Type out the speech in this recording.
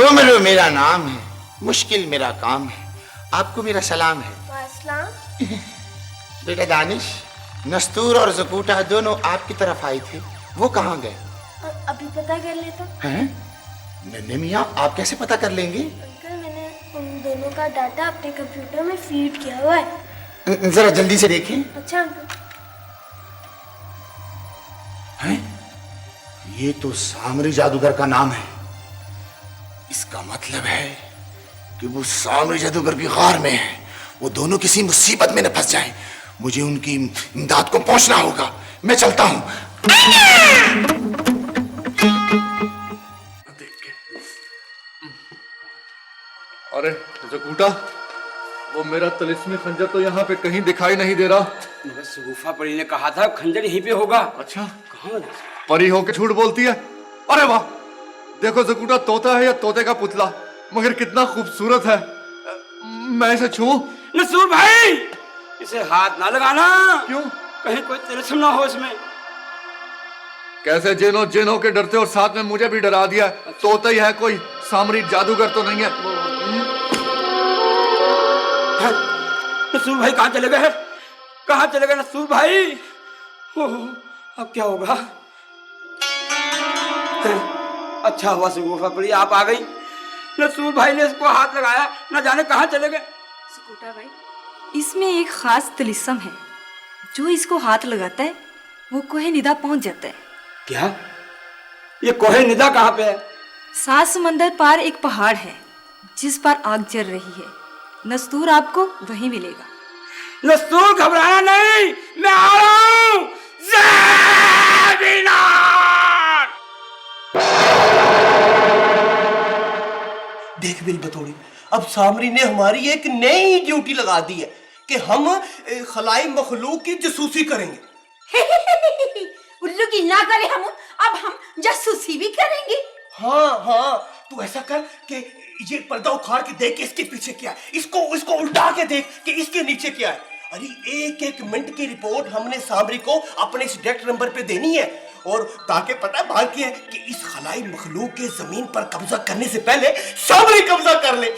उम्र मेरा नाम है, मुश्किल मेरा काम है, आपको मेरा सलाम है। बेटा दानिश, नस्तूर और ज़कूटा दोनों आपकी तरफ आए थे, वो कहाँ गए? अभी पता कर लेता। हैं? नन्हे मियाँ, आप कैसे पता कर लेंगे? अंकल, मैंने उन दोनों का डाटा अपने कंप्यूटर में फीड किया हुआ है। जरा जल्दी से देखें। अच्छा अंकल। हैं? ये तो सामरी जादूगर का नाम है। इसका मतलब है कि वो सामरी जादूगर की गार में है। वो दोनों किसी मुसीबत में न फंस जाएं। मुझे उनकी इमदाद को पहुंचना होगा। मैं चलता हूं। अरे ज़कूटा, वो मेरा तिलिस्मी खंजर तो यहाँ पे कहीं दिखाई नहीं दे रहा। मगर शगुफा परी ने कहा था खंजर यहीं पे होगा। अच्छा, कहाँ? परी होके झूठ बोलती है? अरे वाह, देखो ज़कूटा, तोता है या तोते का पुतला, मगर कितना खूबसूरत है। मैं इसे छूऊं? नसूर भाई, इसे हाथ ना लगाना। क्यों? कहीं कोई तिलिस्म ना हो इसमें। कैसे जिनो जिनो के डरते और साथ में मुझे भी डरा दिया। तोता ही है, कोई सामरी जादूगर तो नहीं है। नसूर भाई कहाँ चले गए? कहाँ चले गए नसूर भाई? अब क्या होगा? अच्छा हुआ शगुफा परी आप आ गई। नसूर भाई ने इसको हाथ लगाया, न जाने कहाँ चले गए। ज़कूटा भाई, इसमें एक खास तिलिस्म है। जो इसको हाथ लगाता है वो कोहे निदा पहुंच जाता है। क्या? ये कोहे निदा कहाँ पे है? 7 समंदर पार एक पहाड़ है जिस पर आग जल रही है। नस्तूर आपको वहीं मिलेगा। नस्तूर, घबराना नहीं, मैं आ रहा हूँ। देख बिल बतौड़ी, अब सामरी ने हमारी एक नई ड्यूटी लगा दी है कि हम खलाई मखलूक की जासूसी करेंगे। उल्लू की ना करे हम, अब हम जासूसी भी करेंगे। हाँ हाँ, तू ऐसा कर कि ये पर्दा उखाड़ के देख कि इसके पीछे क्या है, इसको उल्टा के देख कि इसके नीचे क्या है। अरे एक एक मिनट की रिपोर्ट हमने सामरी को अपने इस डायरेक्ट नंबर पे देनी है, और ताकि पता बात की है कि इस खलाई मखलूक के जमीन पर कब्जा करने से पहले सामरी कब्जा कर ले।